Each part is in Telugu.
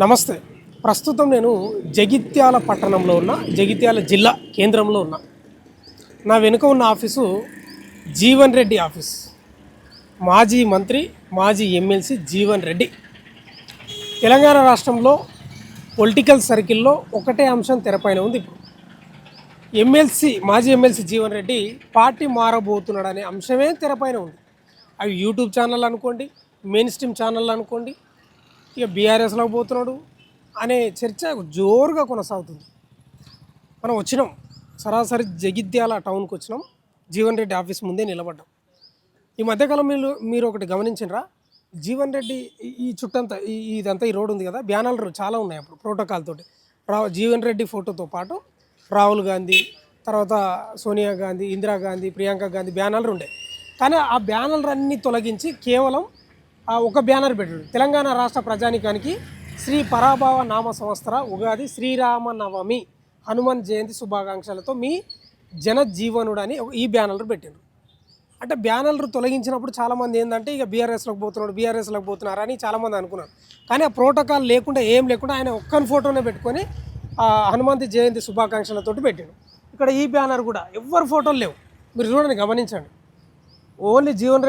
నమస్తే. ప్రస్తుతం నేను జగిత్యాల పట్టణంలో ఉన్న జగిత్యాల జిల్లా కేంద్రంలో ఉన్నా. నా వెనుక ఉన్న ఆఫీసు జీవన్ రెడ్డి ఆఫీస్. మాజీ మంత్రి, మాజీ ఎమ్మెల్సీ జీవన్ రెడ్డి. తెలంగాణ రాష్ట్రంలో పొలిటికల్ సర్కిల్లో ఒకటే అంశం తెరపైన ఉంది. ఇప్పుడు మాజీ ఎమ్మెల్సీ జీవన్ రెడ్డి పార్టీ మారబోతున్నాడనే అంశమే తెరపైన ఉంది. అవి యూట్యూబ్ ఛానల్ అనుకోండి, మెయిన్ స్ట్రీమ్ ఛానల్ అనుకోండి, ఇక బీఆర్ఎస్లోకి పోతున్నాడు అనే చర్చ జోరుగా కొనసాగుతుంది. మనం వచ్చినాం, సరాసరి జగిత్యాల టౌన్కి వచ్చినాం. జీవన్ రెడ్డి ఆఫీస్ ముందే నిలబడ్డాం. ఈ మధ్యకాలం మీరు ఒకటి గమనించినరా, జీవన్ రెడ్డి ఈ చుట్టంతా ఇదంతా ఈ రోడ్ ఉంది కదా, బ్యానర్లు చాలా ఉన్నాయి. అప్పుడు ప్రోటోకాల్ తోటి జీవన్ రెడ్డి ఫోటోతో పాటు రాహుల్ గాంధీ, తర్వాత సోనియా గాంధీ, ఇందిరాగాంధీ, ప్రియాంక గాంధీ బ్యానర్లు ఉండే. కానీ ఆ బ్యానర్లు అన్నీ తొలగించి కేవలం ఒక బ్యానర్ పెట్టాడు. తెలంగాణ రాష్ట్ర ప్రజానికానికి శ్రీ పరాభవ నామ సంవత్సర ఉగాది శ్రీరామనవమి హనుమాన్ జయంతి శుభాకాంక్షలతో మీ జనజీవనుడు అని ఈ బ్యానర్లు పెట్టారు. అంటే బ్యానర్లు తొలగించినప్పుడు చాలామంది ఏంటంటే ఇక బీఆర్ఎస్లోకి పోతున్నారని చాలామంది అనుకున్నారు. కానీ ఆ ప్రోటోకాల్ లేకుండా ఏం లేకుండా ఆయన ఒక్కని ఫోటోనే పెట్టుకొని హనుమంతి జయంతి శుభాకాంక్షలతోటి పెట్టాడు. ఇక్కడ ఈ బ్యానర్ కూడా ఎవ్వరు ఫోటోలు లేవు. మీరు చూడండి, గమనించండి. ఓన్లీ జీవన్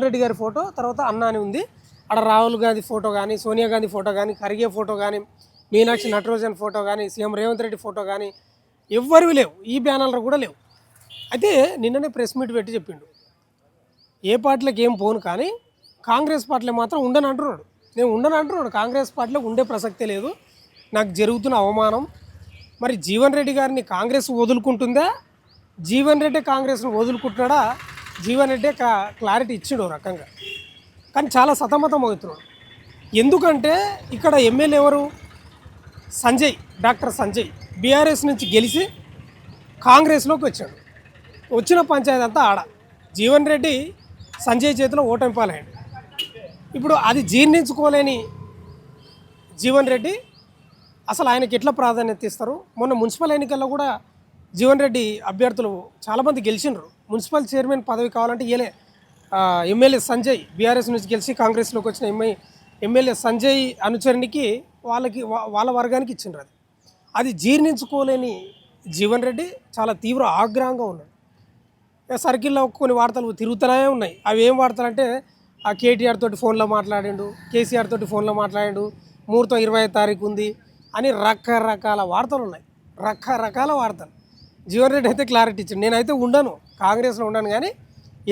రెడ్డి గారి ఫోటో, తర్వాత అన్న అని ఉంది. అక్కడ రాహుల్ గాంధీ ఫోటో కానీ, సోనియా గాంధీ ఫోటో కానీ, ఖర్గే ఫోటో కానీ, మీనాక్షి నటరాజన్ ఫోటో కానీ, సీఎం రేవంత్ రెడ్డి ఫోటో కానీ ఎవ్వరివి లేవు. ఈ బ్యానర్లు కూడా లేవు. అయితే నిన్ననే ప్రెస్ మీట్ పెట్టి చెప్పిండు, ఏ పార్టీలకు ఏం పోను కానీ కాంగ్రెస్ పార్టీలో మాత్రం ఉండనంటున్నాడు. నేను ఉండనంటున్నాడు, కాంగ్రెస్ పార్టీలో ఉండే ప్రసక్తే లేదు, నాకు జరుగుతున్న అవమానం. మరి జీవన్ రెడ్డి గారిని కాంగ్రెస్ వదులుకుంటుందా, జీవన్ రెడ్డి కాంగ్రెస్ను వదులుకుంటున్నాడా? జీవన్ రెడ్డి క్లారిటీ ఇచ్చిండు రకంగా, కానీ చాలా సతమతం అవుతున్నాడు. ఎందుకంటే ఇక్కడ ఎమ్మెల్యే ఎవరు? డాక్టర్ సంజయ్ బీఆర్ఎస్ నుంచి గెలిచి కాంగ్రెస్లోకి వచ్చాడు. వచ్చిన పంచాయతీ అంతా ఆడ. జీవన్ రెడ్డి సంజయ్ చేతిలో ఓటమి పాలయ్యాడు. ఇప్పుడు అది జీర్ణించుకోలేని జీవన్ రెడ్డి అసలు ఆయనకి ఎట్లా ప్రాధాన్యత ఇస్తారు? మొన్న మున్సిపల్ ఎన్నికల్లో కూడా జీవన్ రెడ్డి అభ్యర్థులు చాలామంది గెలిచినారు. మున్సిపల్ చైర్మన్ పదవి కావాలంటే ఎమ్మెల్యే సంజయ్ బీఆర్ఎస్ నుంచి గెలిచి కాంగ్రెస్లోకి వచ్చిన ఎమ్మెల్యే సంజయ్ అనుచరునికి వాళ్ళ వర్గానికి ఇచ్చిండ్రు. అది జీర్ణించుకోలేని జీవన్ రెడ్డి చాలా తీవ్ర ఆగ్రహంగా ఉన్నాడు. సర్కిల్లో కొన్ని వార్తలు తిరుగుతూనే ఉన్నాయి. అవి ఏం వార్తలు అంటే, ఆ కేటీఆర్ తోటి ఫోన్లో మాట్లాడిండు, కేసీఆర్ తోటి ఫోన్లో మాట్లాడిండు, ముహూర్తం 25వ తారీఖు ఉంది అని రకరకాల వార్తలు ఉన్నాయి. రకరకాల వార్తలు. జీవన్ రెడ్డి అయితే క్లారిటీ ఇచ్చిండు, నేనైతే ఉండను, కాంగ్రెస్లో ఉండను, కానీ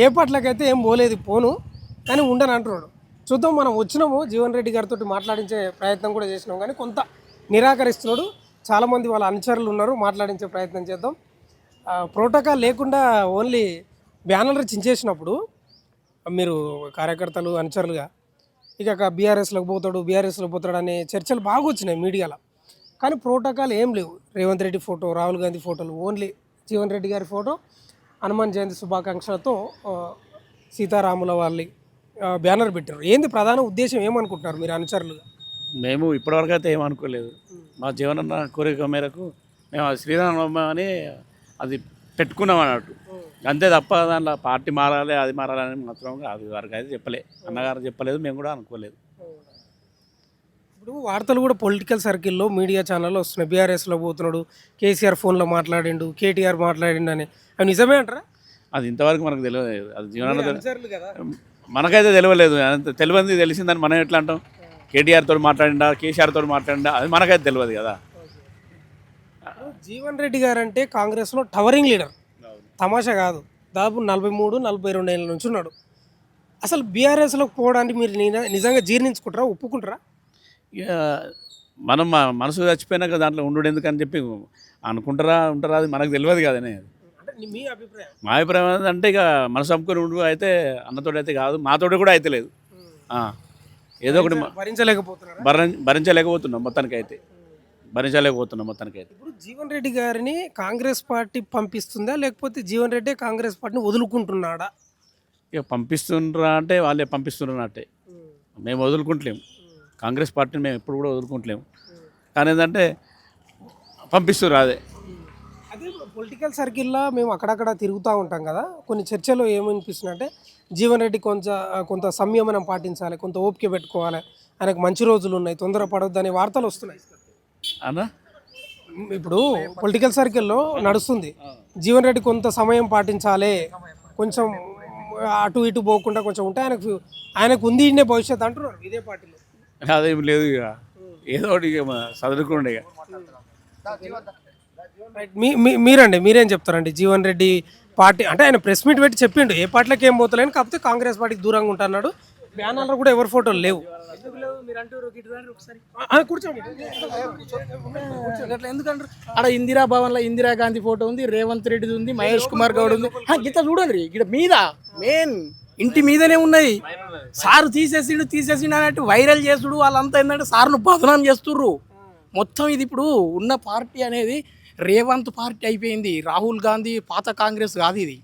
ఏ పార్టీలకైతే ఏం పోను, కానీ ఉండను అంటున్నాడు. చూద్దాం, మనం వచ్చినాము, జీవన్ రెడ్డి గారితో మాట్లాడించే ప్రయత్నం కూడా చేసినాం, కానీ కొంత నిరాకరిస్తున్నాడు. చాలామంది వాళ్ళ అనుచరులు ఉన్నారు, మాట్లాడించే ప్రయత్నం చేద్దాం. ప్రోటోకాల్ లేకుండా ఓన్లీ బ్యానర్లు చించేసినప్పుడు మీరు కార్యకర్తలు అనుచరులుగా ఇక బీఆర్ఎస్లోకి పోతాడు అనే చర్చలు బాగా వచ్చినాయి మీడియాలో. కానీ ప్రోటోకాల్ ఏం లేవు. రేవంత్ రెడ్డి ఫోటో, రాహుల్ గాంధీ ఫోటోలు, ఓన్లీ జీవన్ రెడ్డి గారి ఫోటో, హనుమాన్ జయంతి శుభాకాంక్షలతో సీతారాముల వాళ్ళి బ్యానర్ పెట్టారు. ఏంది ప్రధాన ఉద్దేశం, ఏమనుకుంటున్నారు మీరు అనుచరులుగా? మేము ఇప్పటివరకు అయితే ఏమనుకోలేదు. మా జీవనన్న కోరిక మేరకు మేము శ్రీరామనవమి అని అది పెట్టుకున్నాం అన్నట్టు, అంతే తప్ప దాంట్లో పార్టీ మారాలి అది మారాలని మాత్రం అది వరకు అయితే చెప్పలే, అన్నగారు చెప్పలేదు, మేము కూడా అనుకోలేదు. ఇప్పుడు వార్తలు కూడా పొలిటికల్ సర్కిల్లో మీడియా ఛానల్లో వస్తున్నాయి, బీఆర్ఎస్లో పోతున్నాడు, కేసీఆర్ ఫోన్లో మాట్లాడిండు, కేటీఆర్ మాట్లాడిండు అని. అవి నిజమే అంటారా? అది ఇంతవరకు మనకు తెలియదు. అది జీవనన్న కదా, మనకైతే తెలియలేదు. తెలియంది తెలిసిందని మనం ఎట్లా అంటాం? కేటీఆర్ తోటి మాట్లాడిండా, కేసీఆర్ తోటి మాట్లాడిండా, అది మనకైతే తెలియదు కదా. జీవన్ రెడ్డి గారు అంటే కాంగ్రెస్లో టవరింగ్ లీడర్, తమాషా కాదు. దాదాపు 43-42 ఏళ్ళ నుంచి ఉన్నాడు. అసలు బీఆర్ఎస్లోకి పోవడానికి మీరు నిజంగా జీర్ణించుకుంటారా, ఒప్పుకుంటారా? ఇక మనం మనసు చచ్చిపోయినాక దాంట్లో ఉండు ఎందుకని చెప్పి అనుకుంటారా ఉంటారా, అది మనకు తెలియదు కదనే. మీ అభిప్రాయం? మా అభిప్రాయం ఏంటంటే ఇక మనసు అమ్ముకొని ఉండు అయితే అన్నతోటి అయితే కాదు, మాతోటి కూడా అయితే లేదు. ఏదో ఒకటి భరించలేకపోతున్నాం మొత్తానికైతే. ఇప్పుడు జీవన్ రెడ్డి గారిని కాంగ్రెస్ పార్టీ పంపిస్తుందా, లేకపోతే జీవన్ రెడ్డి కాంగ్రెస్ పార్టీని వదులుకుంటున్నాడా? ఇక పంపిస్తుండ్రా అంటే వాళ్ళే పంపిస్తున్నట్టే, మేము వదులుకుంటలేము. కాంగ్రెస్ పార్టీని మేము ఎప్పుడు కూడా వదులుకుంటలేము. కానీ ఏంటంటే పంపిస్తున్నారు. అదే పొలిటికల్ సర్కిల్లో మేము అక్కడక్కడ తిరుగుతూ ఉంటాం కదా, కొన్ని చర్చలో ఏమనిపిస్తుందంటే జీవన్ రెడ్డి కొంత సంయమనం పాటించాలి, కొంత ఓపిక పెట్టుకోవాలి, ఆయనకు మంచి రోజులు ఉన్నాయి, తొందరపడొద్దు అనే వార్తలు వస్తున్నాయి. అన్నా ఇప్పుడు పొలిటికల్ సర్కిల్లో నడుస్తుంది, జీవన్ రెడ్డి కొంత సమయం పాటించాలి, కొంచెం అటు ఇటు పోకుండా కొంచెం ఉంటే ఆయనకు ఉంది ఇన్నే భవిష్యత్తు అంటున్నారు ఇదే పార్టీలో. అదేం లేదు, ఇక ఏదో ఒకటి ఇక చదువుకుండే ఇక. మీరండి మీరేం చెప్తారండి? జీవన్ రెడ్డి పార్టీ అంటే ఆయన ప్రెస్ మీట్ పెట్టి చెప్పిండు ఏ పార్టీలకు ఏం పోతలేని, కాకపోతే కాంగ్రెస్ పార్టీకి దూరంగా ఉంటున్నాడు, బ్యానర్లో కూడా ఎవరి ఫోటోలు లేవు. కూర్చోండి ఎందుకంటారు అక్కడ ఇందిరా భవన్లో ఇందిరాగాంధీ ఫోటో ఉంది, రేవంత్ రెడ్డిది ఉంది, మహేష్ కుమార్ గౌడ్ ఉంది. గిట్ట చూడండి ఇక్కడ మీద మెయిన్ ఇంటి మీదనే ఉన్నాయి. సారు తీసేసిండు అన్నట్టు వైరల్ చేసుడు వాళ్ళంతా ఏంటంటే సార్ను బదనాం చేస్తుర్రు మొత్తం. ఇది ఇప్పుడు ఉన్న పార్టీ అనేది రేవంత్ పార్టీ అయిపోయింది, రాహుల్ గాంధీ పాత కాంగ్రెస్ కాదు ఇది.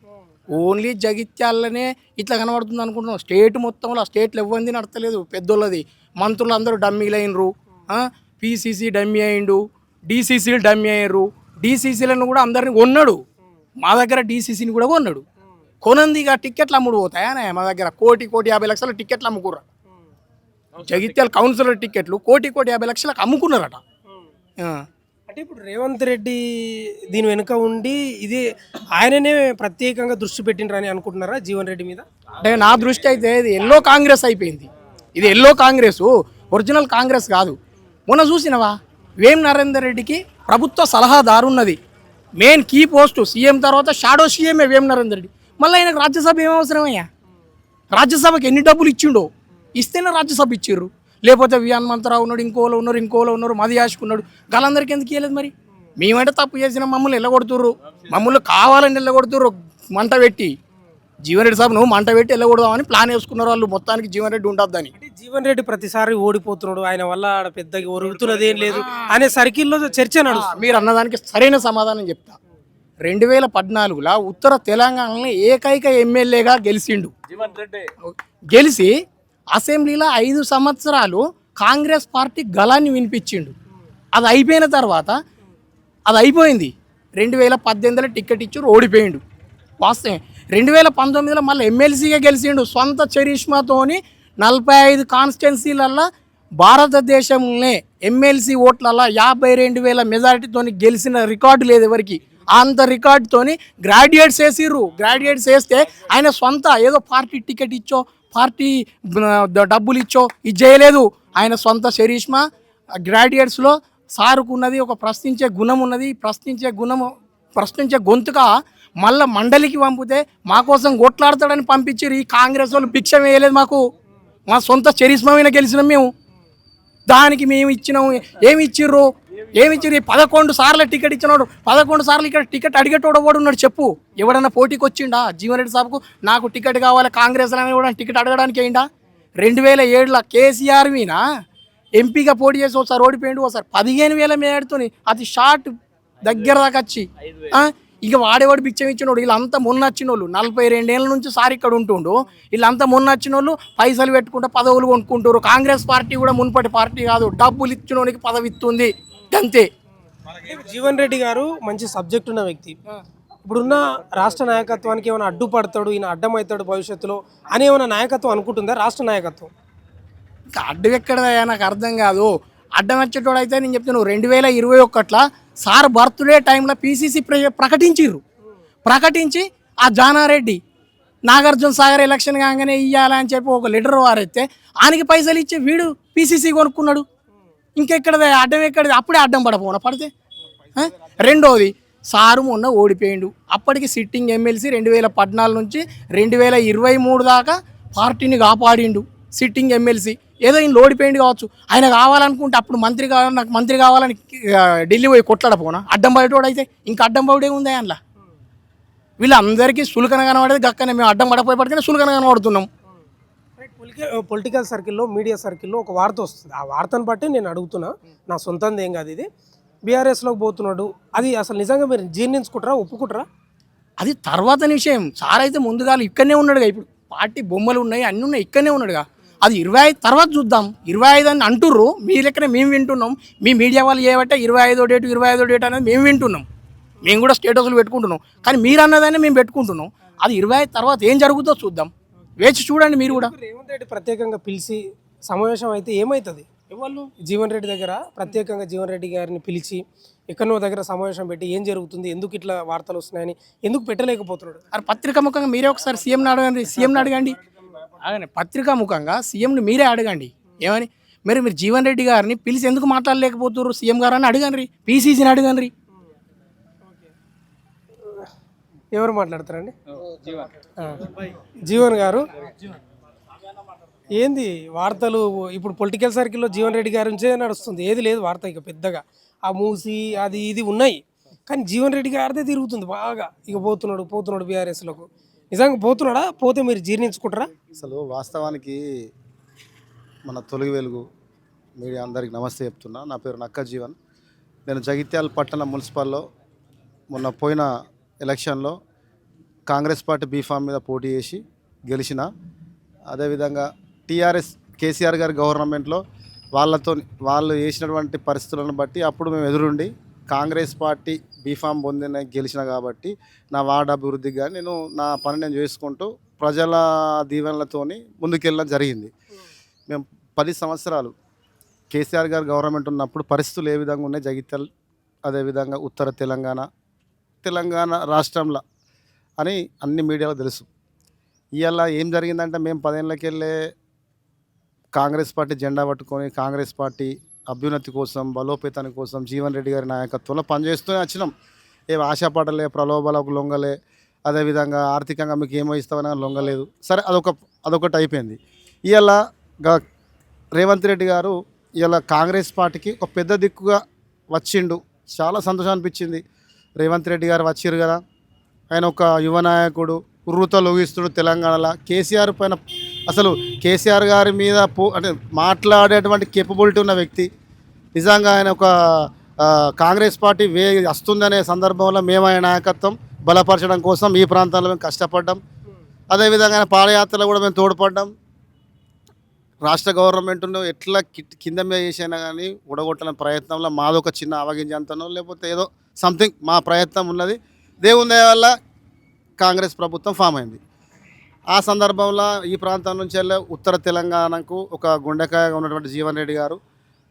ఓన్లీ జగిత్యాలనే ఇట్లా కనబడుతుంది అనుకుంటున్నాం. స్టేట్ మొత్తంలో స్టేట్లో ఇవ్వండి నడతలేదు, పెద్దోళ్ళది మంత్రులు అందరూ డమ్మీలు అయినరు, పీసీసీ డమ్మీ అయిండు, డీసీసీలు డమ్మీ అయ్యారు. డీసీసీలను కూడా అందరిని కొన్నాడు, మా దగ్గర డీసీసీని కూడా కొన్నాడు. కొనందిగా టికెట్లు అమ్ముడు పోతాయా మా దగ్గర? 1,50,00,000 టికెట్లు అమ్ముకుర్రా. జగిత్యాల కౌన్సిలర్ టికెట్లు 1,50,00,000 అమ్ముకున్నారట. అంటే ఇప్పుడు రేవంత్ రెడ్డి దీని వెనుక ఉండి ఇది ఆయననే ప్రత్యేకంగా దృష్టి పెట్టిండ్రని అనుకుంటున్నారా జీవన్ రెడ్డి మీద? అంటే నా దృష్టి అయితే ఇది ఎల్లో కాంగ్రెస్ అయిపోయింది. ఇది ఎల్లో కాంగ్రెస్, ఒరిజినల్ కాంగ్రెస్ కాదు. మొన్న చూసినవా వేం నరేందర్ రెడ్డికి ప్రభుత్వ సలహాదారు ఉన్నది, మెయిన్ కీ పోస్టు సీఎం తర్వాత షాడో సీఎంఏ వేం నరేందర్ రెడ్డి. మళ్ళీ ఆయనకు రాజ్యసభ ఏమవసరమయ్యా? రాజ్యసభకి ఎన్ని డబ్బులు ఇచ్చిండో, ఇస్తేనే రాజ్యసభ ఇచ్చిర్రు. లేకపోతే వి హనుమంతరావు ఉన్నాడు, ఇంకోలో ఉన్నారు, మది యాసుకున్నాడు, వాళ్ళందరికీ ఎందుకు ఇవ్వలేదు? మరి మేమంటే తప్పు చేసిన మమ్మల్ని ఎల్లగొడుతుర్రు, మమ్మల్ని కావాలని ఎల్లగొడుతుర్రు మంట పెట్టి. జీవన్ రెడ్డి సాబ్ నువ్వు మంట పెట్టి ఎల్లగొడదామని ప్లాన్ వేసుకున్నారు వాళ్ళు, మొత్తానికి జీవన్ రెడ్డి ఉండద్దని. అంటే జీవన్ రెడ్డి ప్రతిసారి ఓడిపోతున్నాడు, ఆయన వల్ల పెద్దగా ఒరుగుతున్నది ఏం లేదు అనే సర్కిల్లో చర్చ నడుస్తుంది. మీరు అన్నదానికి సరైన సమాధానం చెప్తా. 2014లో ఉత్తర తెలంగాణలో ఏకైక ఎమ్మెల్యేగా గెలిచిండు. గెలిచి అసెంబ్లీలో 5 సంవత్సరాలు కాంగ్రెస్ పార్టీ గళాన్ని వినిపించిండు. అది అయిపోయిన తర్వాత అది అయిపోయింది. 2018లో టికెట్ ఇచ్చి ఓడిపోయిండు. వాస్తవం 2019లో మళ్ళీ ఎమ్మెల్సీగా గెలిచిండు. సొంత చరిష్మాతోని 45 కాన్స్టిట్యున్సీలల్లో భారతదేశంలోనే ఎమ్మెల్సీ ఓట్లలో 52,000 మెజారిటీతో గెలిచిన రికార్డు లేదు ఎవరికి. అంత రికార్డుతోని గ్రాడ్యుయేట్స్ వేసిర్రు. గ్రాడ్యుయేట్స్ వేస్తే ఆయన సొంత ఏదో పార్టీ టికెట్ ఇచ్చో, పార్టీ డబ్బులు ఇచ్చో ఇది చేయలేదు. ఆయన సొంత చరిష్మా గ్రాడ్యుయేట్స్లో సారుకున్నది, ఒక ప్రశ్నించే గుణం ఉన్నది. ప్రశ్నించే గొంతుగా మళ్ళీ మండలికి పంపితే మా కోసం కొట్లాడతాడని పంపించారు. ఈ కాంగ్రెస్ వాళ్ళు భిక్ష వేయలేదు మాకు, మా సొంత చరిష్మమైన గెలిచినాం మేము. దానికి మేము ఇచ్చినాము. ఏమి ఇచ్చిర్రు? 11 సార్లు టికెట్ ఇచ్చినాడు. 11 సార్లు ఇక్కడ టికెట్ అడిగేటోడు వాడు ఉన్నాడు చెప్పు. ఎవడన్నా పోటీకి వచ్చిండా జీవన్ రెడ్డి సాబ్కు? నాకు టికెట్ కావాలి కాంగ్రెస్ అని కూడా టికెట్ అడగడానికి అయిందా? 2007లో కేసీఆర్ మీద ఎంపీగా పోటీ చేసి ఒకసారి ఓడిపోయిండు, ఒకసారి 15,000 మేడుతోని అది షార్ట్ దగ్గర దాకా వచ్చి ఇక వాడేవాడు బిచ్చం ఇచ్చినోడు. వీళ్ళంతా మొన్న వచ్చిన వాళ్ళు 42 ఏళ్ళ నుంచి సార్ ఇక్కడ ఉంటుండు. వీళ్ళంతా మొన్న వచ్చిన వాళ్ళు పైసలు పెట్టుకుంటే పదవులు కొనుక్కుంటారు. కాంగ్రెస్ పార్టీ కూడా మున్పటి పార్టీ కాదు, డబ్బులు ఇచ్చినోడికి పదవి ఇస్తుంది అంతే. జీవన్ రెడ్డి గారు మంచి సబ్జెక్ట్ ఉన్న వ్యక్తి. ఇప్పుడున్న రాష్ట్ర నాయకత్వానికి ఏమైనా అడ్డుపడతాడు, ఈయన అడ్డమవుతాడు భవిష్యత్తులో అని ఏమైనా నాయకత్వం అనుకుంటుందా రాష్ట్ర నాయకత్వం? ఇంకా అడ్డం ఎక్కడదయ్యా నాకు అర్థం కాదు. అడ్డం వచ్చేటోడు అయితే నేను చెప్తాను 2021లో సార్ బర్త్డే టైంలో పీసీసీ ప్రకటించి ఆ జానారెడ్డి నాగార్జున సాగర్ ఎలక్షన్ కాగానే ఇవ్వాలని చెప్పి ఒక లెటర్ వారైతే ఆయనకి పైసలు ఇచ్చి వీడు పీసీసీ కొనుక్కున్నాడు. ఇంకెక్కడదే అడ్డం ఎక్కడది? అప్పుడే అడ్డం పడపోనా పడితే. రెండోది సారు మొన్న ఓడిపోయిండు. అప్పటికి సిట్టింగ్ ఎమ్మెల్సీ 2014 నుంచి 2023 దాకా పార్టీని కాపాడిండు. సిట్టింగ్ ఎమ్మెల్సీ ఏదో ఈయన ఓడిపోయింది కావచ్చు, ఆయన కావాలనుకుంటే అప్పుడు మంత్రి కావాలి, నాకు మంత్రి కావాలని ఢిల్లీ పోయి కొట్లాడపోనా? అడ్డం పడేటోడు అయితే ఇంకా అడ్డం పడే ఉంది అందులో. వీళ్ళందరికీ సులుకన కనబడేది గక్కనే, మేము అడ్డం పడపోయి పడితేనే సులుకన కనబడుతున్నాం. పొలిటికల్ సర్కిల్లో, మీడియా సర్కిల్లో ఒక వార్త వస్తుంది. ఆ వార్తను బట్టి నేను అడుగుతున్నా, నా సొంతంది ఏం కాదు ఇది. బీఆర్ఎస్లోకి పోతున్నాడు, అది అసలు నిజంగా మీరు జీర్ణించుకుంటారా, ఒప్పుకుంటారా? అది తర్వాత విషయం. సార్ అయితే ముందుగా ఇక్కడనే ఉన్నాడుగా, ఇప్పుడు పార్టీ బొమ్మలు ఉన్నాయి అన్నీ ఉన్నాయి, ఇక్కడనే ఉన్నాడుగా. అది 25 తర్వాత చూద్దాం. 25 అని అంటుర్రు, మీ లెక్కనే మేము వింటున్నాం. మీ మీడియా వాళ్ళు చేయబట్టే 25వ డేటు అనేది మేము వింటున్నాం. మేము కూడా స్టేటస్లు పెట్టుకుంటున్నాం, కానీ మీరు అన్నదాన్ని మేము పెట్టుకుంటున్నాం. అది 25 తర్వాత ఏం జరుగుతుందో చూద్దాం, వేచి చూడండి మీరు కూడా. రేవంత్ రెడ్డి ప్రత్యేకంగా పిలిచి సమావేశం అయితే ఏమవుతుంది? ఎవరు జీవన్ రెడ్డి దగ్గర ప్రత్యేకంగా జీవన్ రెడ్డి గారిని పిలిచి ఎక్కడో దగ్గర సమావేశం పెట్టి ఏం జరుగుతుంది, ఎందుకు ఇట్లా వార్తలు వస్తున్నాయని ఎందుకు పెట్టలేకపోతున్నాడు? అది పత్రికా ముఖంగా మీరే ఒకసారి సీఎంని అడగండి, అడగండి పత్రికా ముఖంగా సీఎంని మీరే అడగండి ఏమని. మీరు జీవన్ రెడ్డి గారిని పిలిచి ఎందుకు మాట్లాడలేకపోతున్నారు సీఎం గారు అని అడగండి, పీసీసీని అడగండి. ఎవరు మాట్లాడతారండి? ఆ, జీవన్ గారు ఏంది వార్తలు ఇప్పుడు పొలిటికల్ సర్కిల్లో జీవన్ రెడ్డి గారి నుంచే నడుస్తుంది, ఏది లేదు వార్త ఇక పెద్దగా. ఆ మూసి అది ఇది ఉన్నాయి, కానీ జీవన్ రెడ్డి గారిదే తిరుగుతుంది బాగా. ఇక పోతున్నాడు బీఆర్ఎస్లోకి. నిజంగా పోతున్నాడా? పోతే మీరు జీర్ణించుకుంటారా? అసలు వాస్తవానికి మన తొలగి వెలుగు మీడియా అందరికి నమస్తే చెప్తున్నా. నా పేరు నక్క జీవన్. నేను జగిత్యాల పట్టణ మున్సిపల్లో మొన్న పోయిన ఎలక్షన్లో కాంగ్రెస్ పార్టీ బీఫామ్ మీద పోటీ చేసి గెలిచిన. అదేవిధంగా టీఆర్ఎస్ కేసీఆర్ గారి గవర్నమెంట్లో వాళ్ళు చేసినటువంటి పరిస్థితులను బట్టి అప్పుడు మేము ఎదురుండి కాంగ్రెస్ పార్టీ బీఫామ్ పొందిన గెలిచిన కాబట్టి నా వార్డు అభివృద్ధికి కానీ నా పని నేను చేసుకుంటూ ప్రజల దీవెనలతోని ముందుకెళ్ళడం జరిగింది. మేము 10 సంవత్సరాలు కేసీఆర్ గారు గవర్నమెంట్ ఉన్నప్పుడు పరిస్థితులు ఏ విధంగా ఉన్నాయి జగిత్యాల, అదేవిధంగా ఉత్తర తెలంగాణ రాష్ట్రంలో అని అన్ని మీడియాలో తెలుసు. ఇవాళ ఏం జరిగిందంటే మేము 10 ఏళ్ళకి వెళ్ళే కాంగ్రెస్ పార్టీ జెండా పట్టుకొని కాంగ్రెస్ పార్టీ అభ్యున్నతి కోసం, బలోపేతాని కోసం జీవన్ రెడ్డి గారి నాయకత్వంలో పనిచేస్తూనే వచ్చినాం. ఏం ఆశాపడలే, ప్రలోభాలకు లొంగలే, అదేవిధంగా ఆర్థికంగా మీకు ఏమో ఇస్తామని లొంగలేదు. సరే అదొకటి అయిపోయింది. ఇవాళ రేవంత్ రెడ్డి గారు ఇవాళ కాంగ్రెస్ పార్టీకి ఒక పెద్ద దిక్కుగా వచ్చిండు. చాలా సంతోషం అనిపించింది. రేవంత్ రెడ్డి గారు వచ్చిరు కదా, ఆయన ఒక యువ నాయకుడు, ఉర్రూతలు ఊగిస్తుడు తెలంగాణలో. కేసీఆర్ పైన అసలు కేసీఆర్ గారి మీద అంటే మాట్లాడేటువంటి కేపబిలిటీ ఉన్న వ్యక్తి. నిజంగా ఆయన ఒక కాంగ్రెస్ పార్టీ వస్తుందనే సందర్భంలో మేము ఆయన నాయకత్వం బలపరచడం కోసం ఈ ప్రాంతాల్లో మేము కష్టపడ్డాం. అదేవిధంగా ఆయన పాదయాత్రలో కూడా మేము తోడ్పడ్డాం. రాష్ట్ర గవర్నమెంట్ను ఎట్లా కింద మీద చేసైనా కానీ ఉడగొట్టాలని ప్రయత్నంలో మాదొక చిన్న అవగింజంతనో లేకపోతే ఏదో సంథింగ్ మా ప్రయత్నం ఉన్నది. దేవుని దయ వల్ల కాంగ్రెస్ ప్రభుత్వం ఫామ్ అయింది. ఆ సందర్భంలో ఈ ప్రాంతం నుంచి వెళ్ళే ఉత్తర తెలంగాణకు ఒక గుండెకాయగా ఉన్నటువంటి జీవన్ రెడ్డి గారు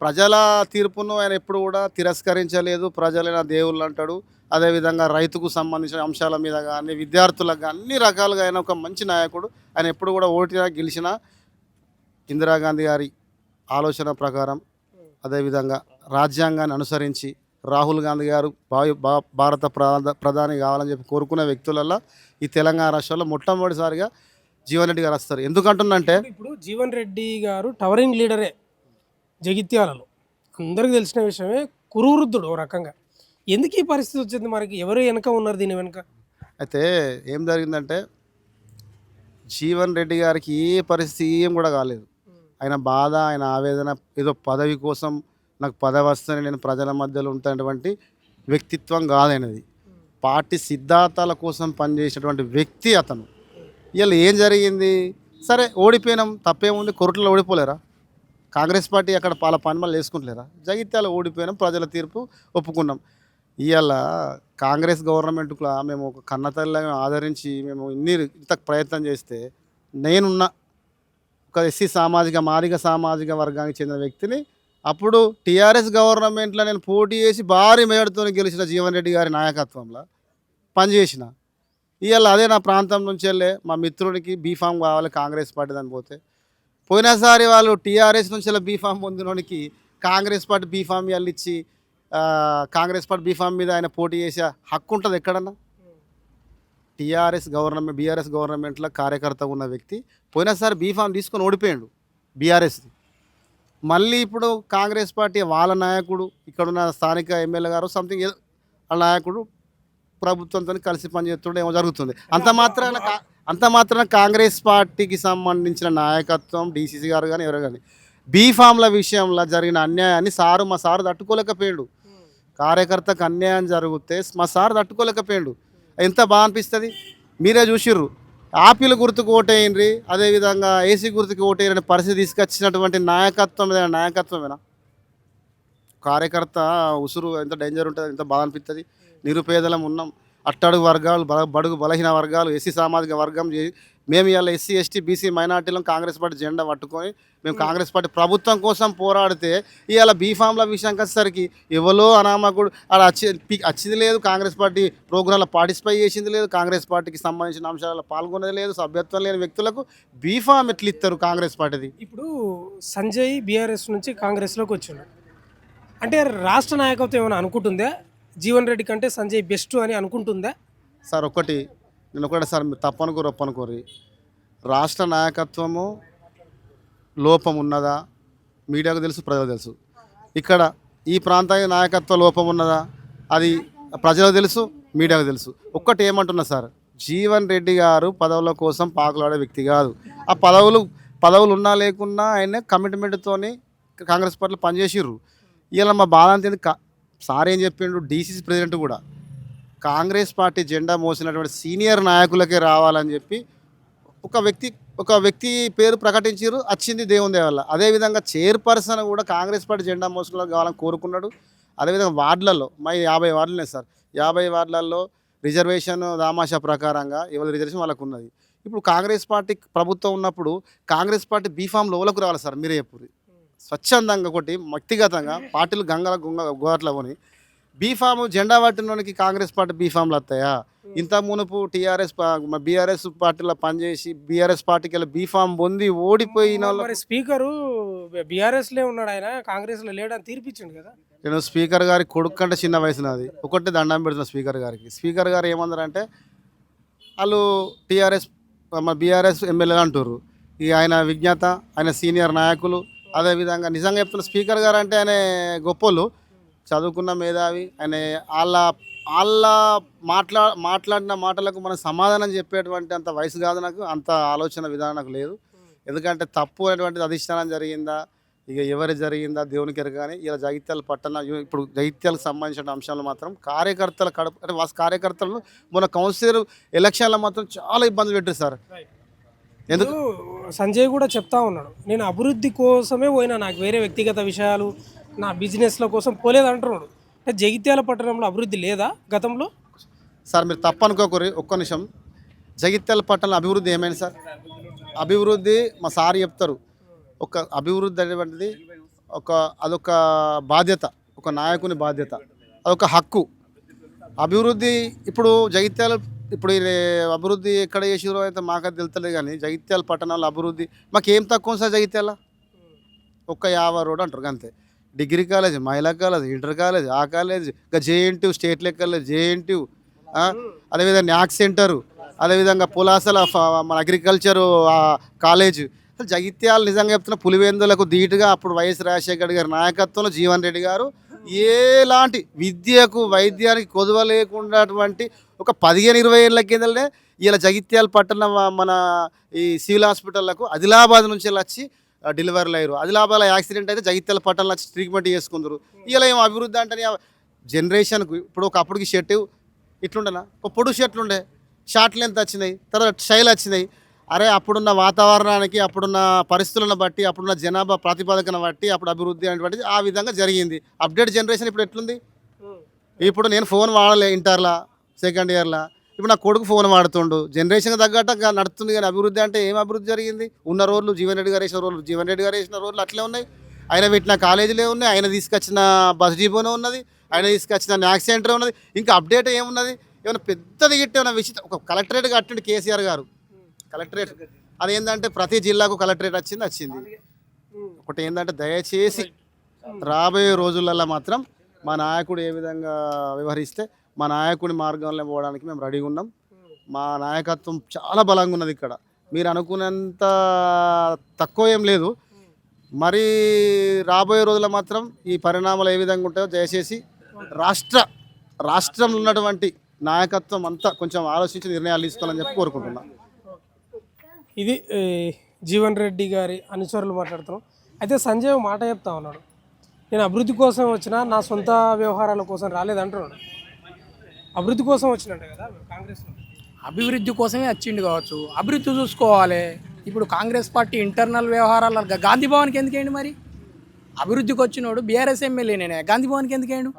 ప్రజల తీర్పును ఆయన ఎప్పుడు కూడా తిరస్కరించలేదు. ప్రజలైన దేవుళ్ళు అంటాడు. అదేవిధంగా రైతుకు సంబంధించిన అంశాల మీద కానీ విద్యార్థులకు కానీ అన్ని రకాలుగా ఆయన ఒక మంచి నాయకుడు. ఆయన ఎప్పుడు కూడా ఓటినా గెలిచినా ఇందిరాగాంధీ గారి ఆలోచన ప్రకారం, అదేవిధంగా రాజ్యాంగాన్ని అనుసరించి రాహుల్ గాంధీ గారు భారత ప్రధాని కావాలని చెప్పి కోరుకునే వ్యక్తులలో ఈ తెలంగాణ రాష్ట్రంలో మొట్టమొదటిసారిగా జీవన్ రెడ్డి గారు వస్తారు. ఎందుకంటుందంటే ఇప్పుడు జీవన్ రెడ్డి గారు టవరింగ్ లీడరే జగిత్యాలలో, అందరికీ తెలిసిన విషయమే. కురువృద్ధుడు ఓ రకంగా. ఎందుకు ఈ పరిస్థితి వచ్చింది? మనకి ఎవరు వెనక ఉన్నారు దీని వెనుక? అయితే ఏం జరిగిందంటే జీవన్ రెడ్డి గారికి ఏ పరిస్థితి ఏం కూడా కాలేదు. ఆయన బాధ, ఆయన ఆవేదన ఏదో పదవి కోసం నాకు పదవి వస్తేనే నేను ప్రజల మధ్యలో ఉంటున్నటువంటి వ్యక్తిత్వం కాదనేది. పార్టీ సిద్ధాంతాల కోసం పనిచేసేటువంటి వ్యక్తి అతను. ఇవాళ ఏం జరిగింది? సరే ఓడిపోయినాం, తప్పేముంది? కొరట్లో ఓడిపోలేరా? కాంగ్రెస్ పార్టీ అక్కడ పనిమలు వేసుకుంటలేరా? జగిత్యాల ఓడిపోయినాం, ప్రజల తీర్పు ఒప్పుకున్నాం. ఇవాళ కాంగ్రెస్ గవర్నమెంట్కు మేము ఒక కన్నతల్లిగా ఆదరించి మేము ఇంత ప్రయత్నం చేస్తే నేనున్న ఒక ఎస్సీ మాదిగ సామాజిక వర్గానికి చెందిన వ్యక్తిని అప్పుడు టీఆర్ఎస్ గవర్నమెంట్లో నేను పోటీ చేసి భారీ మేడతో గెలిచిన జీవన్ రెడ్డి గారి నాయకత్వంలో పనిచేసిన. ఇవాళ అదే నా ప్రాంతం నుంచి వెళ్ళే మా మిత్రుడికి బీఫామ్ కావాలి కాంగ్రెస్ పార్టీ దాన్ని పోతే, పోయినసారి వాళ్ళు టీఆర్ఎస్ నుంచి బీఫామ్ పొందినోనికి కాంగ్రెస్ పార్టీ బీఫామ్ వాళ్ళు ఇచ్చి కాంగ్రెస్ పార్టీ బీఫామ్ మీద ఆయన పోటీ చేసే హక్కు ఉంటుంది ఎక్కడన్నా? బీఆర్ఎస్ గవర్నమెంట్లో కార్యకర్త ఉన్న వ్యక్తి పోయినసారి బీఫామ్ తీసుకొని ఓడిపోయాడు బీఆర్ఎస్ది. మళ్ళీ ఇప్పుడు కాంగ్రెస్ పార్టీ వాళ్ళ నాయకుడు, ఇక్కడున్న స్థానిక ఎమ్మెల్యే గారు సంథింగ్ ఏదో వాళ్ళ నాయకుడు ప్రభుత్వంతో కలిసి పనిచేస్తుండే ఏమో జరుగుతుంది. అంత మాత్రాన కాంగ్రెస్ పార్టీకి సంబంధించిన నాయకత్వం డీసీసీ గారు కానీ ఎవరు కానీ బీఫామ్ల విషయంలో జరిగిన అన్యాయాన్ని మా సారు తట్టుకోలేకపోయాడు. కార్యకర్తకు అన్యాయం జరిగితే మా సారు తట్టుకోలేకపోయాడు. ఎంత బాగా అనిపిస్తుంది. మీరే చూసిర్రు, ఆపిల్ గుర్తుకు ఓటేయండి, అదేవిధంగా ఏసీ గుర్తుకు ఓటేయని పరిస్థితి తీసుకొచ్చినటువంటి నాయకత్వమేనా? కార్యకర్త ఉసురు ఎంత డేంజర్ ఉంటుంది, ఎంత బాగా అనిపిస్తుంది. నిరుపేదలం ఉన్నాం, అట్టడుగు వర్గాలు బడుగు బలహీన వర్గాలు ఎస్సీ సామాజిక వర్గం మేము ఇవాళ ఎస్సీ ఎస్టీ బీసీ మైనార్టీలను కాంగ్రెస్ పార్టీ జెండా పట్టుకొని మేము కాంగ్రెస్ పార్టీ ప్రభుత్వం కోసం పోరాడితే ఇవాళ బీఫామ్ల విషయానికి వచ్చేసరికి ఎవరో అనామకుడు అలా వచ్చింది లేదు, కాంగ్రెస్ పార్టీ ప్రోగ్రాంలో పార్టిసిపేట్ చేసింది లేదు, కాంగ్రెస్ పార్టీకి సంబంధించిన అంశాలలో పాల్గొనేది లేదు, సభ్యత్వం లేని వ్యక్తులకు బీఫామ్ ఎట్లు ఇస్తారు కాంగ్రెస్ పార్టీది? ఇప్పుడు సంజయ్ బీఆర్ఎస్ నుంచి కాంగ్రెస్లోకి వచ్చిండు అంటే రాష్ట్ర నాయకత్వం ఏమైనా అనుకుంటుందా జీవన్ రెడ్డి కంటే సంజయ్ బెస్ట్ అని అనుకుంటుందా? సార్ నేను ఒకటి సార్ మీరు తప్పనుకోరు ఒప్పనుకోరు, రాష్ట్ర నాయకత్వము లోపం ఉన్నదా మీడియాకు తెలుసు, ప్రజలకు తెలుసు. ఇక్కడ ఈ ప్రాంతానికి నాయకత్వ లోపం ఉన్నదా అది ప్రజలకు తెలుసు, మీడియాకు తెలుసు. ఒక్కటి ఏమంటున్నా సార్, జీవన్ రెడ్డి గారు పదవుల కోసం పాకులాడే వ్యక్తి కాదు. ఆ పదవులు ఉన్నా లేకున్నా ఆయన కమిట్మెంట్తోని కాంగ్రెస్ పార్టీలో పనిచేసిర్రు. ఇలా మా బాధ అంతేంది, సార్ ఏం చెప్పిండు, డీసీసీ ప్రెసిడెంట్ కూడా కాంగ్రెస్ పార్టీ జెండా మోసినటువంటి సీనియర్ నాయకులకే రావాలని చెప్పి ఒక వ్యక్తి పేరు ప్రకటించారు, వచ్చింది దేవుని దయ వల్ల. అదేవిధంగా చైర్పర్సన్ కూడా కాంగ్రెస్ పార్టీ జెండా మోసుకున్న కావాలని కోరుకున్నాడు. అదేవిధంగా వార్డులలో 50 వార్డులు ఉన్నాయి సార్, 50 వార్డులలో రిజర్వేషన్ దామాషా ప్రకారంగా ఎవరి రిజర్వేషన్ వాళ్ళకు ఉన్నది. ఇప్పుడు కాంగ్రెస్ పార్టీ ప్రభుత్వం ఉన్నప్పుడు కాంగ్రెస్ పార్టీ బీఫామ్లో ఓలకు రావాలి సార్, మీరే చెప్పు. స్వచ్ఛందంగా ఒకటి వ్యక్తిగతంగా పార్టీలు గోట్ల కొని బీఫామ్ జెండా పట్టినోనికి కాంగ్రెస్ పార్టీ బీఫామ్లు వస్తాయా? ఇంత మునుపు బీఆర్ఎస్ పార్టీలో పనిచేసి బీఆర్ఎస్ పార్టీకి వెళ్ళి బీఫామ్ పొంది ఓడిపోయిన మరి స్పీకరు బీఆర్ఎస్లో ఉన్నాడు, ఆయన కాంగ్రెస్లో లేడని తీర్పిచ్చిండు కదా. నేను స్పీకర్ గారి కొడుకు కంటే చిన్న వయసు నాది, ఒకటి దండం పెడుతున్నా స్పీకర్ గారికి. స్పీకర్ గారు ఏమన్నారంటే వాళ్ళు బీఆర్ఎస్ ఎమ్మెల్యేలు అంటారు, ఇక ఆయన విజ్ఞత, ఆయన సీనియర్ నాయకులు. అదేవిధంగా నిజంగా చెప్తున్న స్పీకర్ గారు అంటే ఆయన గొప్పలు, చదువుకున్న మేధావి. ఆయన వాళ్ళ మాట్లాడిన మాటలకు మనం సమాధానం చెప్పేటువంటి అంత వయసు కాదు నాకు, అంత ఆలోచన విధానం నాకు లేదు. ఎందుకంటే తప్పు అనేటువంటిది అధిష్టానం జరిగిందా, ఇక ఎవరి జరిగిందా దేవునికి ఎరగానే. ఇలా జగిత్యాల పట్టణ ఇప్పుడు జగిత్యాలకు సంబంధించిన అంశాలు మాత్రం కార్యకర్తల కార్యకర్తలను మన కౌన్సిలర్ ఎలక్షన్లో మాత్రం చాలా ఇబ్బంది పెట్టారు సార్. ఎందుకు సంజయ్ కూడా చెప్తా ఉన్నాడు, నేను అభివృద్ధి కోసమే పోయినా, నాకు వేరే వ్యక్తిగత విషయాలు నా బిజినెస్ల కోసం పోలేదు అంటున్నాడు. అంటే జగిత్యాల పట్టణంలో అభివృద్ధి లేదా గతంలో? సార్ మీరు తప్పనుకోకూరి ఒక్క నిమిషం, జగిత్యాల పట్టణంలో అభివృద్ధి ఏమైంది సార్? అభివృద్ధి మా సార్ చెప్తారు, ఒక అభివృద్ధి అనేటువంటిది అదొక బాధ్యత, ఒక నాయకుని బాధ్యత, అదొక హక్కు. అభివృద్ధి ఇప్పుడు జగిత్యాల అభివృద్ధి ఎక్కడ చేసిరో అయితే మాకది తెలుస్తలేదు, కానీ జగిత్యాల పట్టణాల్లో అభివృద్ధి మాకేం తక్కువ సార్. జగిత్యాల ఒక్క 50 రోడ్ అంటారు అంతే. డిగ్రీ కాలేజ్, మహిళా కాలేజ్, ఇంటర్ కాలేజ్, ఆ కాలేజ్, ఇంకా జేఎన్టీయూ స్టేట్ లెక్కలే జేఎన్టీయూ, అదేవిధంగా న్యాక్ సెంటరు, అదేవిధంగా పులాసల మన అగ్రికల్చరు కాలేజ్. అసలు జగిత్యాల నిజంగా చెప్తున్న పులివెందులకు ధీటుగా అప్పుడు వైఎస్ రాజశేఖర్ గారి నాయకత్వంలో జీవన్ రెడ్డి గారు ఎలాంటి విద్యకు వైద్యానికి కొదువ లేకున్నటువంటి ఒక 15-20 ఏళ్ళ కిందనే ఇలా జగిత్యాల పట్టణం మన ఈ సివిల్ హాస్పిటళ్లకు ఆదిలాబాద్ నుంచి వచ్చి డెలివరీలు అయ్యారు. ఆదిలాబాద్లో యాక్సిడెంట్ అయితే జగిత్యాల పట్టణంలో వచ్చి ట్రీట్మెంట్ చేసుకుందరు. ఇలా ఏం అభివృద్ధి అంటే జనరేషన్కు ఇప్పుడు ఒకప్పటికి షర్టు ఇట్లుండేనా, ఒక పొడుగు షర్ట్లు ఉండే, షార్ట్ లెంత్ వచ్చినాయి, తర్వాత స్టైల్ వచ్చినాయి. అరే అప్పుడున్న వాతావరణానికి, అప్పుడున్న పరిస్థితులను బట్టి, అప్పుడున్న జనాభా ప్రాతిపదికను బట్టి అప్పుడు అభివృద్ధి అనేటువంటిది ఆ విధంగా జరిగింది. అప్డేట్ జనరేషన్ ఇప్పుడు ఎట్లుంది? ఇప్పుడు నేను ఫోన్ వాడలే ఇంటర్లో, సెకండ్ ఇయర్లో, ఇప్పుడు నా కొడుకు ఫోన్ వాడుతుండు. జనరేషన్ తగ్గట్టు నడుస్తుంది, కానీ అభివృద్ధి అంటే ఏం అభివృద్ధి జరిగింది? ఉన్న రోడ్లు జీవన్ రెడ్డి గారు వేసిన రోడ్లు అట్లే ఉన్నాయి. ఆయన పెట్టిన కాలేజీలే ఉన్నాయి, ఆయన తీసుకొచ్చిన బస్ డిపోనే ఉన్నది, ఆయన తీసుకొచ్చిన న్యాక్ సెంటర్ ఉన్నది. ఇంకా అప్డేట్ ఏమున్నది? ఏమైనా పెద్దది గిట్టే ఏమైనా విషయం ఒక కలెక్టరేట్ కట్టిండు కేసీఆర్ గారు. కలెక్టరేట్ అదేంటంటే ప్రతి జిల్లాకు కలెక్టరేట్ వచ్చింది. ఒకటి ఏంటంటే దయచేసి రాబోయే రోజులలో మాత్రం మా నాయకుడు ఏ విధంగా వ్యవహరిస్తే మా నాయకుడి మార్గంలో పోవడానికి మేము రెడీగా ఉన్నాం. మా నాయకత్వం చాలా బలంగా ఉన్నది. ఇక్కడ మీరు అనుకున్నంత తక్కువ ఏం లేదు. మరి రాబోయే రోజుల్లో మాత్రం ఈ పరిణామాలు ఏ విధంగా ఉంటాయో దయచేసి రాష్ట్రంలో ఉన్నటువంటి నాయకత్వం అంతా కొంచెం ఆలోచించి నిర్ణయాలు తీసుకోవాలని చెప్పి కోరుకుంటున్నాం. ఇది జీవన్ రెడ్డి గారి అనుచరులు మాట్లాడుతున్నాం. అయితే సంజయ్ మాట చెప్తా ఉన్నాడు, నేను అభివృద్ధి కోసం వచ్చినా, నా సొంత వ్యవహారాల కోసం రాలేదంటున్నాడు. అభివృద్ధి కోసం వచ్చినట్టే కదా కాంగ్రెస్లో. అభివృద్ధి కోసమే వచ్చిండు కావచ్చు, అభివృద్ధి చూసుకోవాలి. ఇప్పుడు కాంగ్రెస్ పార్టీ ఇంటర్నల్ వ్యవహారాలు గాంధీ భవన్కి ఎందుకేండి? మరి అభివృద్ధికి వచ్చినోడు బీఆర్ఎస్ ఎమ్మెల్యేనే, గాంధీ భవన్కి ఎందుకేండు?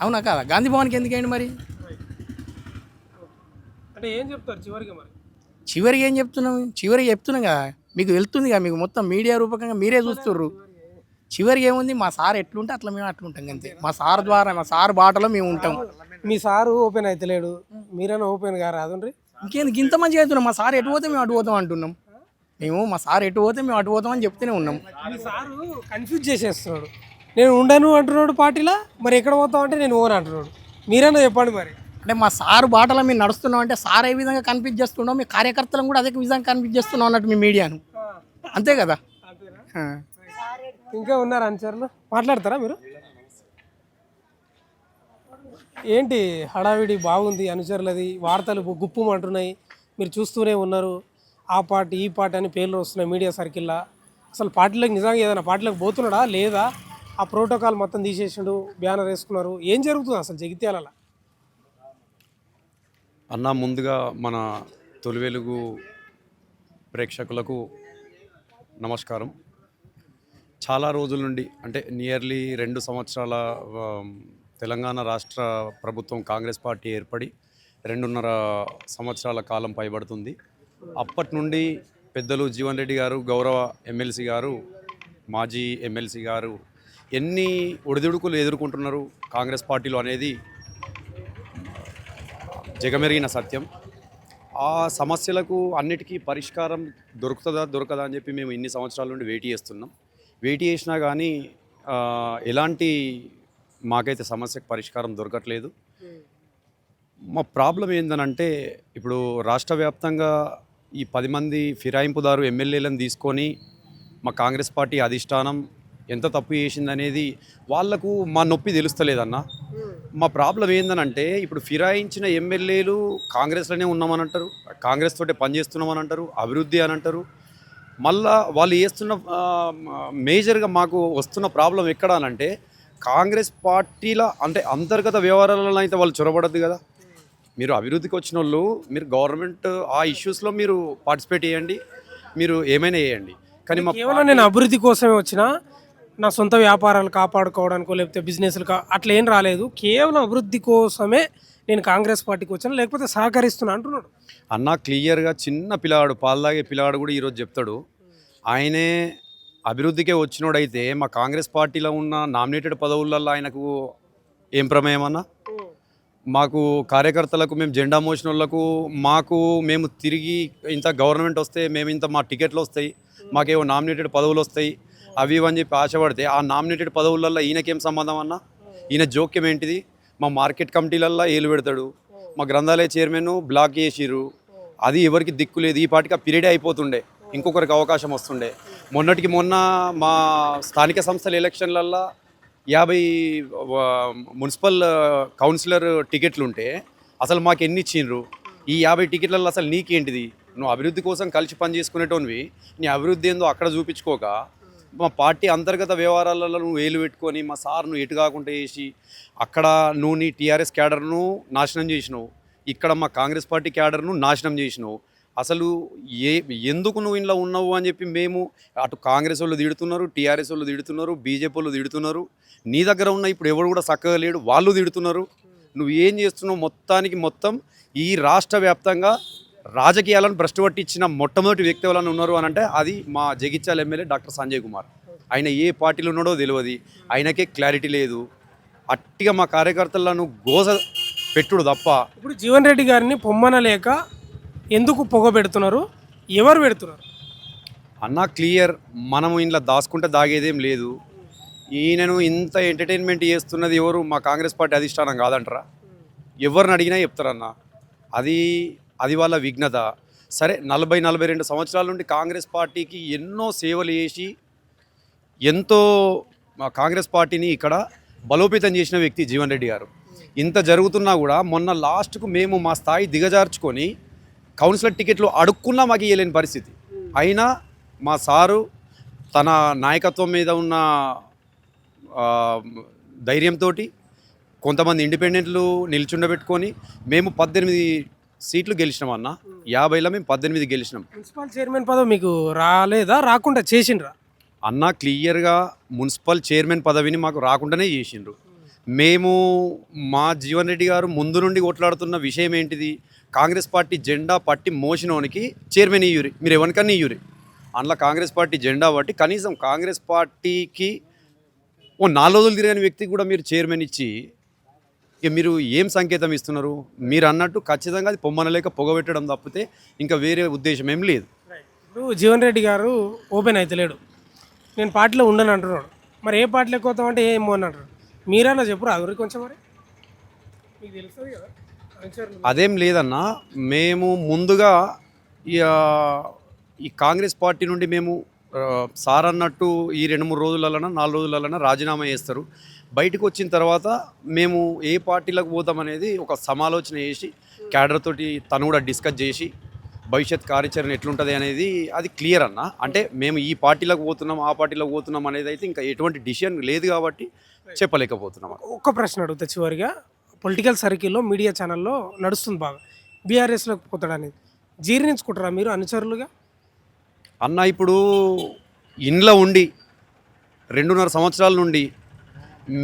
అవునా కాదా? గాంధీ భవన్కి ఎందుకండి మరి? అంటే ఏం చెప్తారు చివరికి మరి? చివరికి ఏం చెప్తున్నాం? చివరికి చెప్తున్నాం కదా, మీకు వెళ్తుంది కదా, మీకు మొత్తం మీడియా రూపకంగా మీరే చూస్తుర్రు. చివరికి ఏముంది, మా సార్ ఎట్లుంటే అట్లా మేము అట్లుంటాం అంతే. మా సార్ ద్వారా, మా సార్ బాటలో మేము ఉంటాం. మీ సారు ఓపెన్ అవుతలేడు, మీరైనా ఓపెన్ గా రాదుండ్రి. ఇంకేందుకు ఇంత మంచి అవుతున్నాం? మా సార్ ఎటు పోతే మేము అటు పోతాం అంటున్నాం. మా సార్ ఎటు పోతే మేము అటు పోతాం అని చెప్తూనే ఉన్నాం. మీ సారు కన్ఫ్యూజ్ చేసేస్తున్నాడు. నేను ఉండను అంటున్నాడు పార్టీలో, మరి ఎక్కడ పోతాం అంటే నేను ఓన్ అంటున్నాడు. మీరైనా చెప్పండి మరి. అంటే మా సార్ బాటలో మేము నడుస్తున్నాం అంటే సార్ ఏ విధంగా కన్ఫ్యూజ్ చేస్తున్నాం, మీ కార్యకర్తలను కూడా అదే విధంగా కన్ఫ్యూజ్ చేస్తున్నాం అన్నట్టు మీ మీడియాను. అంతే కదా? ఆ. ఇంకా ఉన్నారు అనుచరులు, మాట్లాడతారా మీరు? ఏంటి హడావిడి బాగుంది అనుచరులది, వార్తలు గుప్పుమంటున్నాయి, మీరు చూస్తూనే ఉన్నారు. ఆ పార్టీ ఈ పార్టీ అని పేర్లు వస్తున్నాయి మీడియా సర్కిల్లా. అసలు పార్టీలకు నిజంగా ఏదైనా పార్టీలకు పోతున్నాడా లేదా? ఆ ప్రోటోకాల్ మొత్తం తీసేసిండు, బ్యానర్ వేసుకున్నారు. ఏం జరుగుతుంది అసలు జగిత్యాలలో? అన్న, ముందుగా మన తొలి వెలుగు ప్రేక్షకులకు నమస్కారం. చాలా రోజుల నుండి, అంటే నియర్లీ 2 సంవత్సరాల తెలంగాణ రాష్ట్ర ప్రభుత్వం కాంగ్రెస్ పార్టీ ఏర్పడి 2.5 సంవత్సరాల కాలం పైబడుతుంది. అప్పటి నుండి పెద్దలు జీవన్ రెడ్డి గారు, గౌరవ ఎమ్మెల్సీ గారు, మాజీ ఎమ్మెల్సీ గారు ఎన్ని ఒడిదుడుకులు ఎదుర్కొంటున్నారు కాంగ్రెస్ పార్టీలో అనేది జగమెరిగిన సత్యం. ఆ సమస్యలకు అన్నిటికీ పరిష్కారం దొరకదా అని చెప్పి మేము ఇన్ని సంవత్సరాల నుండి వెయిట్ చేసినా కానీ ఎలాంటి మాకైతే సమస్యకు పరిష్కారం దొరకట్లేదు. మా ప్రాబ్లం ఏందనంటే, ఇప్పుడు రాష్ట్ర వ్యాప్తంగా ఈ 10 మంది ఫిరాయింపుదారు ఎమ్మెల్యేలను తీసుకొని మా కాంగ్రెస్ పార్టీ అధిష్టానం ఎంత తప్పు చేసిందనేది వాళ్లకు మా నొప్పి తెలుస్తలేదన్న. మా ప్రాబ్లం ఏందనంటే, ఇప్పుడు ఫిరాయించిన ఎమ్మెల్యేలు కాంగ్రెస్లోనే ఉన్నామని అంటారు, కాంగ్రెస్ తోటే పనిచేస్తున్నామని అంటారు, అభివృద్ధి అని అంటారు. మళ్ళా వాళ్ళు చేస్తున్న మేజర్గా మాకు వస్తున్న ప్రాబ్లం ఎక్కడ అనంటే, కాంగ్రెస్ పార్టీల అంటే అంతర్గత వ్యవహారాలలో అయితే వాళ్ళు చొరబడద్దు కదా. మీరు అభివృద్ధికి వచ్చిన వాళ్ళు, మీరు గవర్నమెంట్ ఆ ఇష్యూస్లో మీరు పార్టిసిపేట్ చేయండి, మీరు ఏమైనా చేయండి. కానీ కేవలం నేను అభివృద్ధి కోసమే వచ్చిన, నా సొంత వ్యాపారాలు కాపాడుకోవడానికో లేకపోతే బిజినెస్లు అట్లా ఏం రాలేదు, కేవలం అభివృద్ధి కోసమే నేను కాంగ్రెస్ పార్టీకి వచ్చాను, లేకపోతే సహకరిస్తున్నా అంటున్నాడు అన్న. క్లియర్గా చిన్న పిల్లాడు, పాల్దాగే పిల్లాడు కూడా ఈరోజు చెప్తాడు. ఆయనే అభివృద్ధికే వచ్చినోడైతే మా కాంగ్రెస్ పార్టీలో ఉన్న నామినేటెడ్ పదవులలో ఆయనకు ఏం ప్రమేయం అన్న? మాకు కార్యకర్తలకు, మేము జెండా మోసిన వాళ్ళకు, మేము తిరిగి ఇంత గవర్నమెంట్ వస్తే మేము ఇంత మా టికెట్లు వస్తాయి, మాకేవో నామినేటెడ్ పదవులు వస్తాయి, అవి అని చెప్పి ఆశపడితే ఆ నామినేటెడ్ పదవులలో ఈయనకేం సంబంధం అన్న? ఈయన జోక్యం ఏంటిది? మా మార్కెట్ కమిటీలల్లో ఏలు పెడతాడు, మా గ్రంథాలయ చైర్మన్ బ్లాక్ చేసిర్రు, అది ఎవరికి దిక్కు లేదు. ఈ పాటికి ఆ పీరియడే అయిపోతుండే, ఇంకొకరికి అవకాశం వస్తుండే. మొన్నటికి మొన్న మా స్థానిక సంస్థల ఎలక్షన్లల్లో 50 మున్సిపల్ కౌన్సిలర్ టికెట్లు ఉంటే అసలు మాకు ఎన్ని ఇచ్చిండ్రు? ఈ 50 టికెట్లలో అసలు నీకేంటిది? నువ్వు అభివృద్ధి కోసం కలిసి పని చేసుకునేటోనివి, నీ అభివృద్ధి ఏందో అక్కడ చూపించుకోక మా పార్టీ అంతర్గత వ్యవహారాలలో నువ్వు వేలు పెట్టుకొని మా సార్ను ఎటు కాకుండా చేసి అక్కడ నువ్వు నీ టీఆర్ఎస్ క్యాడర్ను నాశనం చేసినావు, ఇక్కడ మా కాంగ్రెస్ పార్టీ క్యాడర్ను నాశనం చేసినావు. అసలు ఎందుకు నువ్వు ఇంట్లో ఉన్నావు అని చెప్పి మేము అటు కాంగ్రెస్ వాళ్ళు తిడుతున్నారు, టీఆర్ఎస్ వాళ్ళు తిడుతున్నారు, బీజేపీ వాళ్ళు తిడుతున్నారు. నీ దగ్గర ఉన్న ఇప్పుడు ఎవరు కూడా చక్కగా లేడు, వాళ్ళు తిడుతున్నారు. నువ్వు ఏం చేస్తున్నావు? మొత్తం ఈ రాష్ట్ర వ్యాప్తంగా రాజకీయాలను భ్రష్టు పట్టించిన మొట్టమొదటి వ్యక్తి ఎవరైనా ఉన్నారు అని అంటే అది మా జగిత్యాల ఎమ్మెల్యే డాక్టర్ సంజయ్ కుమార్. ఆయన ఏ పార్టీలో ఉన్నాడో తెలియదు, ఆయనకే క్లారిటీ లేదు. అట్టిగా మా కార్యకర్తలను గోస పెట్టుడు తప్ప. ఇప్పుడు జీవన్ రెడ్డి గారిని పొమ్మనలేక ఎందుకు పొగ పెడుతున్నారు? ఎవరు పెడుతున్నారు అన్న? క్లియర్, మనము ఇంట్లో దాచుకుంటే దాగేదేం లేదు. ఈయనను ఇంత ఎంటర్టైన్మెంట్ చేస్తున్నది ఎవరు? మా కాంగ్రెస్ పార్టీ అధిష్టానం కాదంటారా? ఎవరిని అడిగినా చెప్తారన్న. అది వాళ్ళ విఘ్నత. సరే, 40-42 సంవత్సరాల నుండి కాంగ్రెస్ పార్టీకి ఎన్నో సేవలు చేసి ఎంతో కాంగ్రెస్ పార్టీని ఇక్కడ బలోపేతం చేసిన వ్యక్తి జీవన్ రెడ్డి గారు. ఇంత జరుగుతున్నా కూడా మొన్న లాస్ట్కు మేము మా స్థాయి దిగజార్చుకొని కౌన్సిలర్ టికెట్లు అడుక్కున్నా మాకు ఇవ్వలేని పరిస్థితి. అయినా మా సారు తన నాయకత్వం మీద ఉన్న ధైర్యంతో కొంతమంది ఇండిపెండెంట్లు నిల్చుండబెట్టుకొని మేము 18 సీట్లు గెలిచినాం అన్న. 50లో మేము 18 గెలిచినాం. మున్సిపల్ చైర్మన్ పదవి మీకు రాలేదా? రాకుండా చేసిండ్రా అన్న? క్లియర్గా మున్సిపల్ చైర్మన్ పదవిని మాకు రాకుండానే చేసిండ్రు. మేము మా జీవన్ రెడ్డి గారు ముందు నుండి కొట్లాడుతున్న విషయం ఏంటిది, కాంగ్రెస్ పార్టీ జెండా పట్టి మోసినోనికి చైర్మన్ ఇయ్యూరి, మీరు ఎవరికన్నా ఇయ్యూరి. అందులో కాంగ్రెస్ పార్టీ జెండా పట్టి కనీసం కాంగ్రెస్ పార్టీకి ఓ 4 రోజులు తిరగని వ్యక్తికి కూడా మీరు చైర్మన్ ఇచ్చి ఇక మీరు ఏం సంకేతం ఇస్తున్నారు? మీరు అన్నట్టు ఖచ్చితంగా అది పొమ్మనలేక పొగబెట్టడం తప్పితే ఇంకా వేరే ఉద్దేశం ఏం లేదు. ఇప్పుడు జీవన్ రెడ్డి గారు ఓపెన్ అవుతలేడు, నేను పార్టీలో ఉండను అంటున్నాడు. మరి ఏ పార్టీలోకి పోతామంటే ఏమో అని అంటారు. మీరన్నా చెప్పు రాదు కొంచెం, మరి మీకు తెలుస్తుంది కదా అనుచరులు. అదేం లేదన్నా, మేము ముందుగా ఈ కాంగ్రెస్ పార్టీ నుండి మేము సార్ అన్నట్టు ఈ 2-3 రోజులలోన 4 రోజులలోన రాజీనామా చేస్తారు. బయటకు వచ్చిన తర్వాత మేము ఏ పార్టీలకు పోతామనేది ఒక సమాలోచన చేసి క్యాడర్ తోటి తను కూడా డిస్కస్ చేసి భవిష్యత్ కార్యాచరణ ఎట్లుంటుంది అనేది అది క్లియర్ అన్న. అంటే మేము ఈ పార్టీలకు పోతున్నాం ఆ పార్టీలకు పోతున్నాం అనేది అయితే ఇంకా ఎటువంటి డిసిషన్ లేదు కాబట్టి చెప్పలేకపోతున్నాం. ఒక్క ప్రశ్న అడుగుతా చివరిగా, పొలిటికల్ సర్కిల్లో మీడియా ఛానల్లో నడుస్తుంది బాగా, బీఆర్ఎస్లోకి పోతాడనేది జీర్ణించుకుంటారా మీరు అనుచరులుగా? అన్న ఇప్పుడు ఇంట్లో ఉండి 2.5 సంవత్సరాల నుండి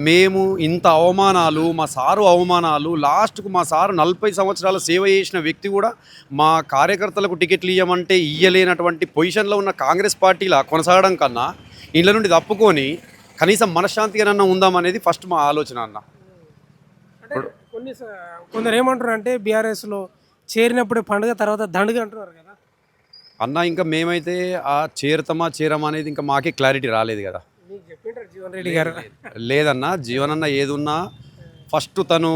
మేము ఇంత అవమానాలు, మా సారు అవమానాలు, లాస్ట్కు మా సారు 40 సంవత్సరాల సేవ చేసిన వ్యక్తి కూడా మా కార్యకర్తలకు టికెట్లు ఇవ్వమంటే ఇయ్యలేనటువంటి పొజిషన్లో ఉన్న కాంగ్రెస్ పార్టీలా కొనసాగడం కన్నా ఇంట్లో నుండి తప్పుకొని కనీసం మనశ్శాంతిగానన్నా ఉందామనేది ఫస్ట్ మా ఆలోచన అన్న. అంటే కొందరు ఏమంటారు అంటే బీఆర్ఎస్లో చేరినప్పుడే పండుగ, తర్వాత దండుగ అంటున్నారు కదా అన్న. ఇంకా మేమైతే ఆ చేరమా అనేది ఇంకా మాకే క్లారిటీ రాలేదు కదా. మీకు చెప్పింటారు జీవన్ రెడ్డి గారు. లేదన్నా, జీవనన్న ఏదున్నా ఫస్ట్ తను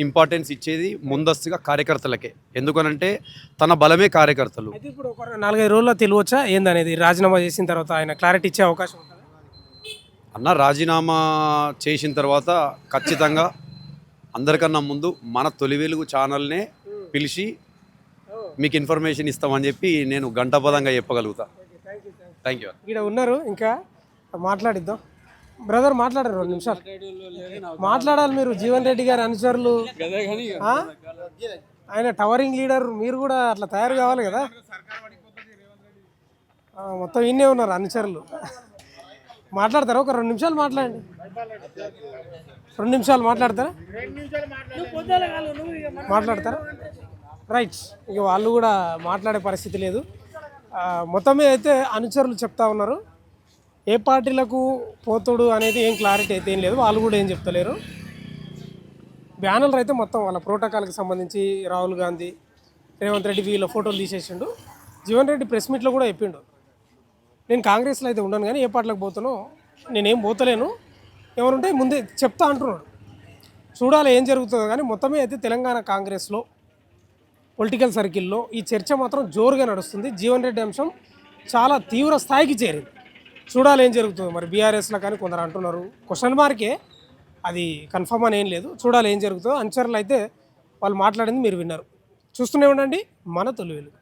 ఇంపార్టెన్స్ ఇచ్చేది ముందస్తుగా కార్యకర్తలకే. ఎందుకనంటే తన బలమే కార్యకర్తలు. అయితే ఇప్పుడు ఒక 4-5 రోజుల్లో తెలియవచ్చా ఏందనేది, రాజీనామా చేసిన తర్వాత ఆయన క్లారిటీ ఇచ్చే అవకాశం ఉంటుంది? అన్న రాజీనామా చేసిన తర్వాత ఖచ్చితంగా అందరికన్నా ముందు మన తొలి వెలుగు ఛానల్నే పిలిచి మీకు ఇన్ఫర్మేషన్ ఇస్తామని చెప్పి నేను గంటపదంగా చెప్పగలుగుతా. Thank you. ఇక్కడ ఉన్నారు, ఇంకా మాట్లాడిద్దాం. బ్రదర్ మాట్లాడారు 2 నిమిషాలు మాట్లాడాలి. మీరు జీవన్ రెడ్డి గారి అనుచరులు, ఆ? ఆయన టవరింగ్ లీడర్, మీరు కూడా అట్లా తయారు కావాలి కదా. మొత్తం ఇన్నే ఉన్నారు అనుచరులు. మాట్లాడతారా? ఒక 2 నిమిషాలు మాట్లాడండి. 2 నిమిషాలు మాట్లాడతారా? మాట్లాడతారా? రైట్. ఇక వాళ్ళు కూడా మాట్లాడే పరిస్థితి లేదు. మొత్తం మీద అయితే అనుచరులు చెప్తా ఉన్నారు, ఏ పార్టీలకు పోతాడు అనేది ఏం క్లారిటీ అయితే ఏం లేదు, వాళ్ళు కూడా ఏం చెప్తలేరు. బ్యానర్లు అయితే మొత్తం వాళ్ళ ప్రోటోకాల్కి సంబంధించి రాహుల్ గాంధీ, రేవంత్ రెడ్డి వీళ్ళ ఫోటోలు తీసేసిండు. జీవన్ రెడ్డి ప్రెస్ మీట్లో కూడా చెప్పిండు, నేను కాంగ్రెస్లో అయితే ఉండను కానీ ఏ పార్టీలకు పోతానో నేనేం పోతలేను, ఎవరుంటే ముందే చెప్తా అంటున్నాడు. చూడాలి ఏం జరుగుతుందో. కానీ మొత్తమే అయితే తెలంగాణ కాంగ్రెస్లో పొలిటికల్ సర్కిల్లో ఈ చర్చ మాత్రం జోరుగా నడుస్తుంది. జీవన్ రెడ్డి అంశం చాలా తీవ్ర స్థాయికి చేరింది. చూడాలి ఏం జరుగుతుందో. మరి బీఆర్ఎస్లో కానీ కొందరు అంటున్నారు, క్వశ్చన్ మార్కే, అది కన్ఫర్మ్ అని ఏం లేదు. చూడాలి ఏం జరుగుతుందో. అనుచరులు అయితే వాళ్ళు మాట్లాడింది మీరు విన్నారు. చూస్తూనే ఉండండి మన తొలి వెలుగు.